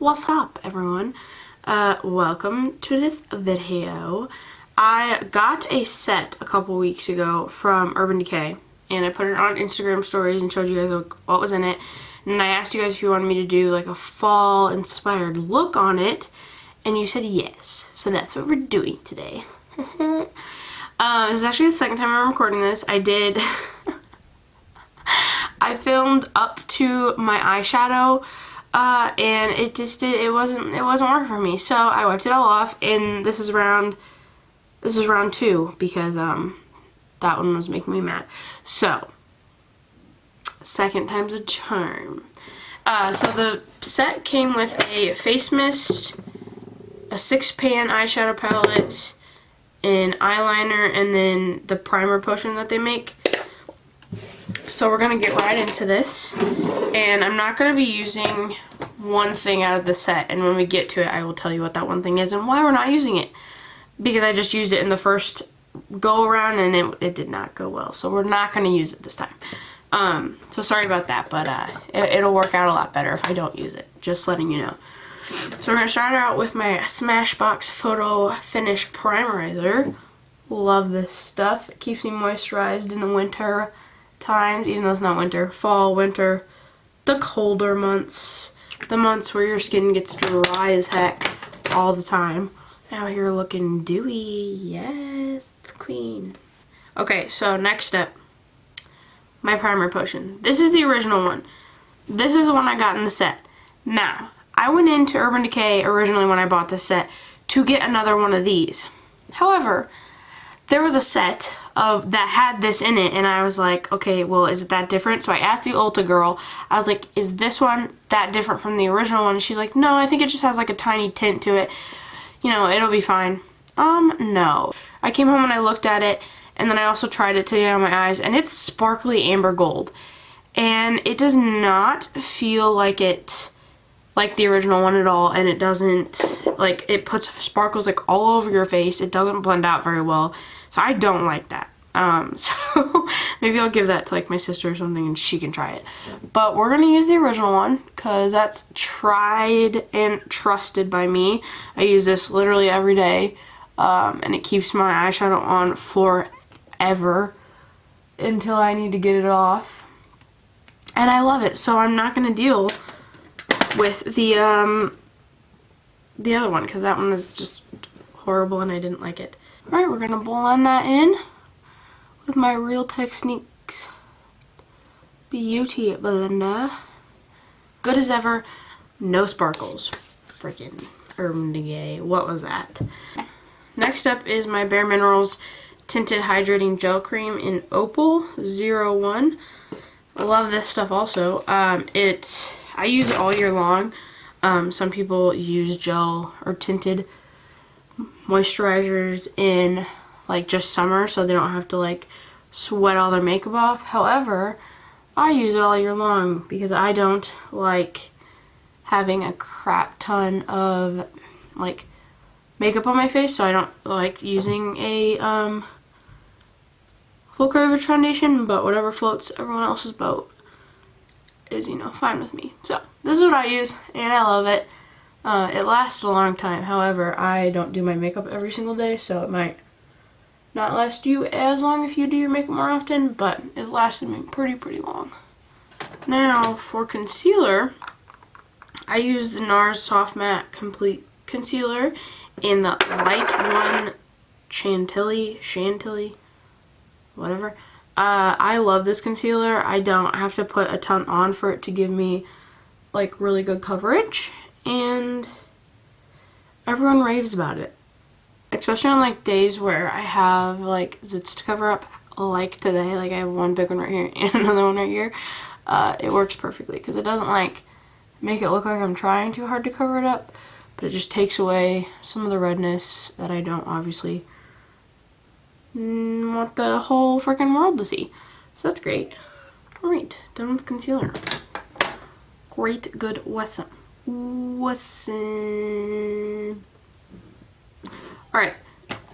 What's up, everyone? Welcome to this video. I got a set a couple weeks ago from Urban Decay, and I put it on Instagram stories and showed you guys what was in it. And I asked you guys if you wanted me to do like a fall inspired look on it, and you said yes. So that's what we're doing today. This is actually the second time I'm recording this. I filmed up to my eyeshadow, and it wasn't working for me. So I wiped it all off, and this is round 2 because that one was making me mad. So second time's a charm. So the set came with a face mist, a 6-pan eyeshadow palette, an eyeliner, and then the primer potion that they make. So we're going to get right into this, and I'm not going to be using one thing out of the set, and when we get to it I will tell you what that one thing is and why we're not using it, because I just used it in the first go around and it did not go well, so we're not going to use it this time. So sorry about that, but it'll work out a lot better if I don't use it, just letting you know. So we're going to start out with my Smashbox Photo Finish Primerizer. Love this stuff. It keeps me moisturized in the winter times, even though it's not winter. Fall, winter, the colder months, the months where your skin gets dry as heck all the time. Out here looking dewy. Yes, queen. Okay, so next step, my primer potion. This is the original one. This is the one I got in the set. Now, I went into Urban Decay originally when I bought this set to get another one of these. However, there was a set that had this in it, and I was like, okay, well, is it that different? So I asked the Ulta girl, I was like, is this one that different from the original one? And she's like, no, I think it just has like a tiny tint to it. You know, it'll be fine. No. I came home and I looked at it, and then I also tried it today on my eyes, and it's sparkly amber gold. And it does not feel like the original one at all, and it doesn't, like, it puts sparkles like all over your face. It doesn't blend out very well, so I don't like that. So maybe I'll give that to like my sister or something and she can try it. But we're gonna use the original one because that's tried and trusted by me. I use this literally every day, and it keeps my eyeshadow on forever until I need to get it off. And I love it, so I'm not gonna deal with the other one because that one is just horrible and I didn't like it. Alright, we're gonna blend that in with my Real Techniques Beauty Blender. Good as ever, no sparkles. Freaking Urban Decay, what was that? Next up is my Bare Minerals Tinted Hydrating Gel Cream in Opal 01. I love this stuff also. I use it all year long. Some people use gel or tinted moisturizers in like just summer so they don't have to like sweat all their makeup off. However, I use it all year long because I don't like having a crap ton of like makeup on my face, so I don't like using a full coverage foundation, but whatever floats everyone else's boat is, you know, fine with me. So this is what I use, and I love it. It lasts a long time. However, I don't do my makeup every single day, so it might not last you as long if you do your makeup more often, but it's lasted me pretty long. Now for concealer, I use the NARS Soft Matte Complete Concealer in the Light 1 Chantilly, whatever. I love this concealer. I don't have to put a ton on for it to give me like really good coverage, and everyone raves about it, especially on like days where I have like zits to cover up, like today. Like I have one big one right here and another one right here. It works perfectly because it doesn't like make it look like I'm trying too hard to cover it up, but it just takes away some of the redness that I don't obviously want the whole freaking world to see. So that's great. Alright, done with concealer. Great, good, awesome. Alright,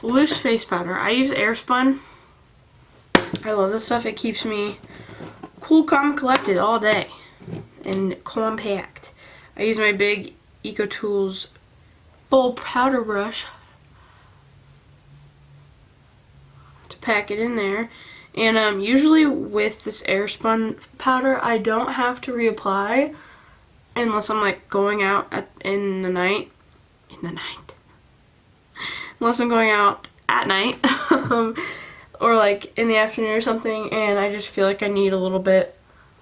loose face powder. I use Airspun. I love this stuff. It keeps me cool, calm, collected all day and compact. I use my big EcoTools full powder brush to pack it in there. And usually with this airspun powder, I don't have to reapply unless I'm like going out in the night. Unless I'm going out at night or like in the afternoon or something, and I just feel like I need a little bit,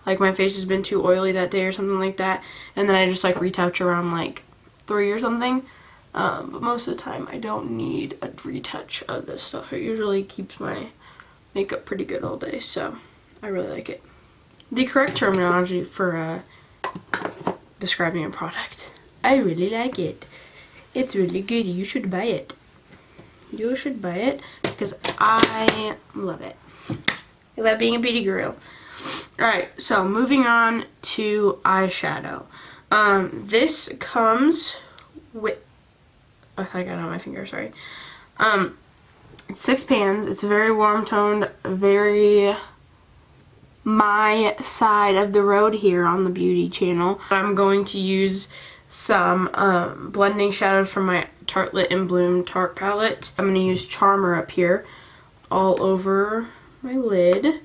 like my face has been too oily that day or something like that, and then I just like retouch around like 3 or something. But most of the time I don't need a retouch of this stuff. It usually keeps my makeup pretty good all day, so I really like it. The correct terminology for describing a product. I really like it. It's really good. You should buy it. You should buy it because I love it. I love being a beauty guru. Alright, so moving on to eyeshadow. This comes with, I think I got it on my finger, sorry. It's 6 pans. It's very warm toned, very my side of the road here on the beauty channel. I'm going to use some blending shadows from my Tartelette in Bloom Tarte palette. I'm going to use Charmer up here all over my lid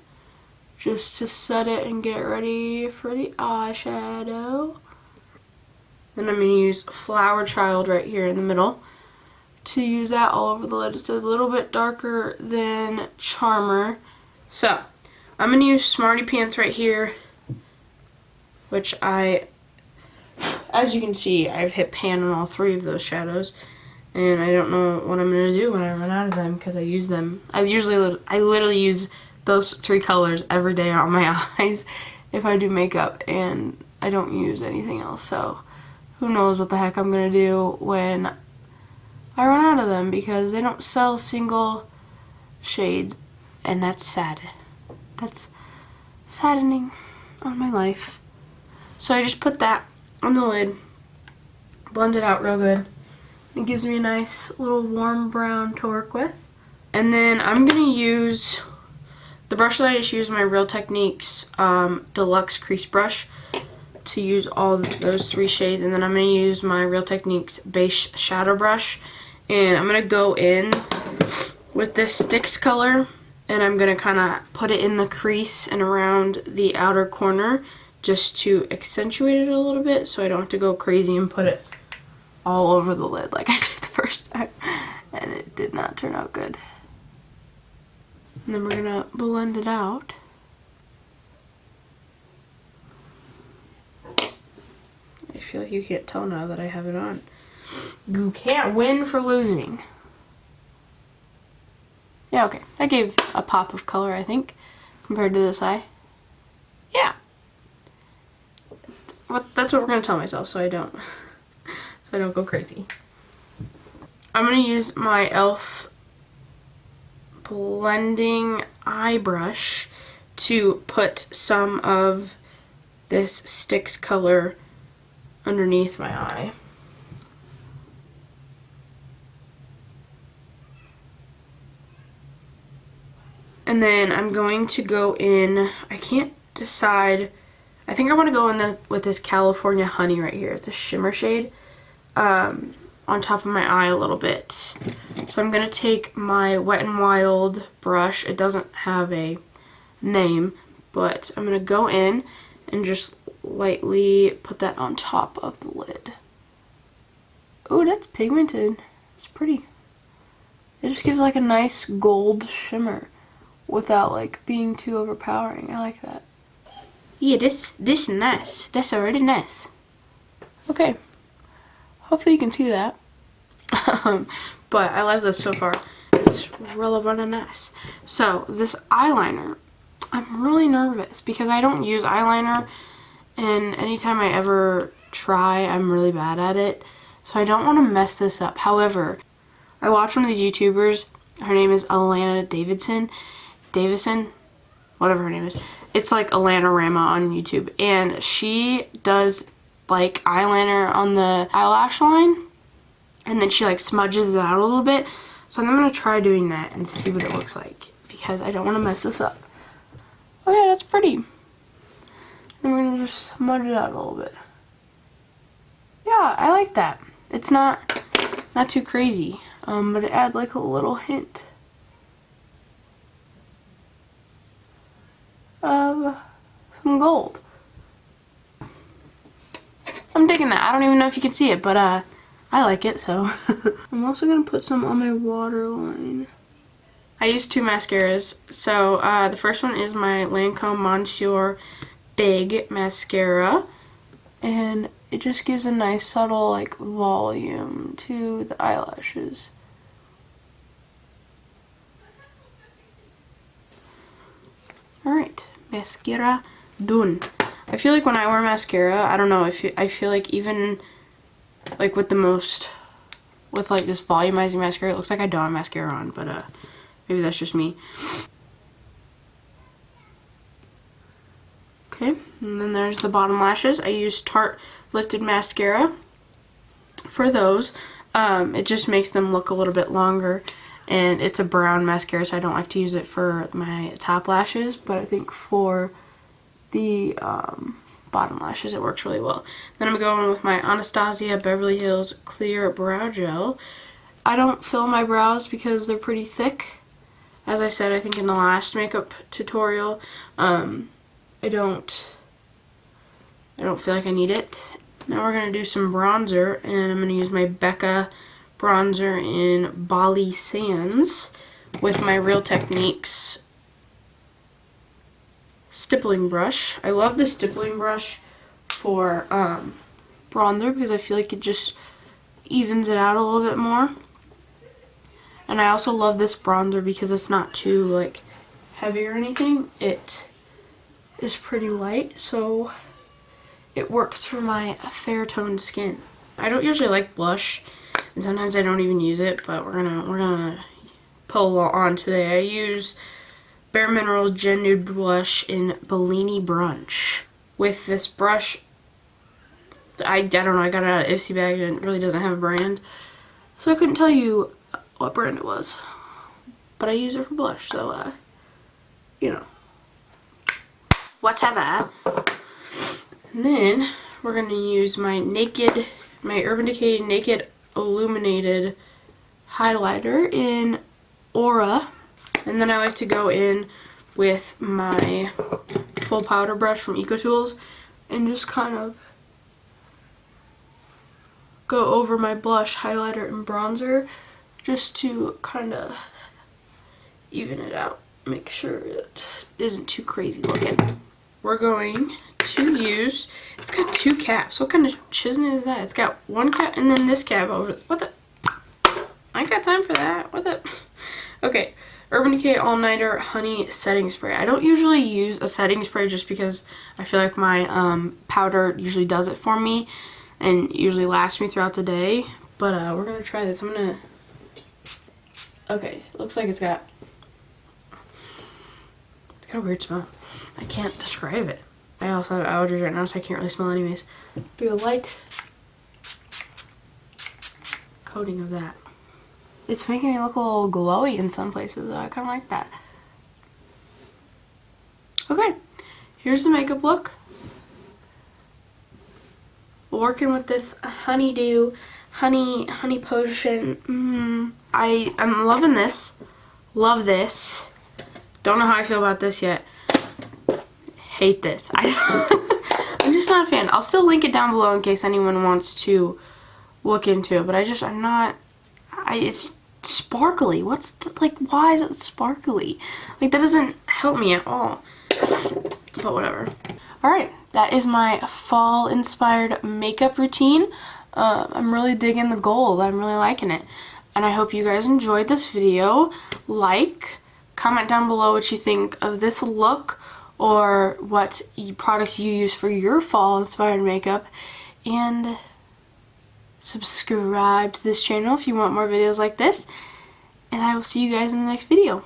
just to set it and get ready for the eyeshadow. Then I'm going to use Flower Child right here in the middle to use that all over the lid. It's a little bit darker than Charmer. So I'm going to use Smarty Pants right here, which as you can see, I've hit pan on all 3 of those shadows, and I don't know what I'm going to do when I run out of them because I use them. I literally use those 3 colors every day on my eyes if I do makeup, and I don't use anything else, so who knows what the heck I'm going to do when I run out of them because they don't sell single shades, and that's sad. That's saddening on my life. So I just put that on the lid, blend it out real good. It gives me a nice little warm brown to work with. And then I'm going to use the brush that I just used, my Real Techniques Deluxe Crease Brush, to use all those 3 shades. And then I'm going to use my Real Techniques Base Shadow Brush. And I'm going to go in with this Sticks color, and I'm going to kind of put it in the crease and around the outer corner just to accentuate it a little bit so I don't have to go crazy and put it all over the lid like I did the first time. And it did not turn out good. And then we're going to blend it out. I feel like you can't tell now that I have it on. You can't win for losing. Yeah, okay. That gave a pop of color, I think, compared to this eye. Yeah. Well, that's what we're gonna tell myself, so I don't go crazy. I'm gonna use my e.l.f. blending eye brush to put some of this Sticks color underneath my eye. And then I'm going to go in, I can't decide, I think I want to go in with this California Honey right here. It's a shimmer shade on top of my eye a little bit. So I'm going to take my Wet n Wild brush. It doesn't have a name, but I'm going to go in and just lightly put that on top of the lid. Oh, that's pigmented. It's pretty. It just gives like a nice gold shimmer without like being too overpowering. I like that. Yeah, this nice. That's already nice. Okay. Hopefully you can see that. But I like this so far. It's really nice. So this eyeliner, I'm really nervous because I don't use eyeliner, and anytime I ever try, I'm really bad at it. So I don't want to mess this up. However, I watched one of these YouTubers. Her name is Alana Davison, whatever her name is. It's like Alana Rama on YouTube, and she does like eyeliner on the eyelash line, and then she like smudges it out a little bit. So I'm gonna try doing that and see what it looks like because I don't want to mess this up. Oh yeah, that's pretty. Then we're gonna just smudge it out a little bit. Yeah, Yeah, I like that. It's not too crazy, but it adds like a little hint of some gold. I'm digging that. I don't even know if you can see it, but I like it, so. I'm also gonna put some on my waterline. I use two mascaras. So the first one is my Lancome Monsieur Big Mascara, and it just gives a nice subtle like volume to the eyelashes. Alright, mascara done. I feel like when I wear mascara, I don't know, I feel like even like with like this volumizing mascara, it looks like I don't have mascara on, but maybe that's just me. Okay, and then there's the bottom lashes. I use Tarte Lifted Mascara for those. It just makes them look a little bit longer, and it's a brown mascara, so I don't like to use it for my top lashes, but I think for the bottom lashes it works really well. Then I'm going with my Anastasia Beverly Hills Clear Brow Gel. I don't fill my brows because they're pretty thick. As I said, I think in the last makeup tutorial, I don't feel like I need it. Now we're going to do some bronzer, and I'm going to use my Becca bronzer in Bali Sands with my Real Techniques stippling brush. I love the stippling brush for bronzer because I feel like it just evens it out a little bit more. And I also love this bronzer because it's not too like heavy or anything. It is pretty light, so it works for my fair toned skin. I don't usually like blush, and sometimes I don't even use it, but we're gonna pull on today. I use Bare Minerals Gen Nude Blush in Bellini Brunch. With this brush, I don't know, I got it out of Ipsy bag and it really doesn't have a brand, so I couldn't tell you what brand it was. But I use it for blush, so you know. Whatever. And then we're gonna use my Urban Decay Naked Illuminated highlighter in Aura. And then I like to go in with my full powder brush from EcoTools and just kind of go over my blush, highlighter, and bronzer just to kind of even it out. Make sure it isn't too crazy looking. We're going to use, it's got two caps. What kind of shiznit is that? It's got one cap and then this cap over, what the, I ain't got time for that. What the, okay. Urban Decay All Nighter Honey Setting Spray. I don't usually use a setting spray just because I feel like my powder usually does it for me and usually lasts me throughout the day. But we're going to try this. Okay, looks like it's got a weird smell. I can't describe it. I also have allergies right now, so I can't really smell anyways. Do a light coating of that. It's making me look a little glowy in some places, though. I kind of like that. Okay, here's the makeup look. Working with this honeydew, honey potion. I'm loving this. Love this. Don't know how I feel about this yet. Hate this. I'm just not a fan. I'll still link it down below in case anyone wants to look into it, but it's sparkly. Why is it sparkly? Like, that doesn't help me at all. But whatever. Alright, that is my fall inspired makeup routine. I'm really digging the gold. I'm really liking it. And I hope you guys enjoyed this video. Comment down below what you think of this look or what products you use for your fall inspired makeup. And subscribe to this channel if you want more videos like this, and I will see you guys in the next video.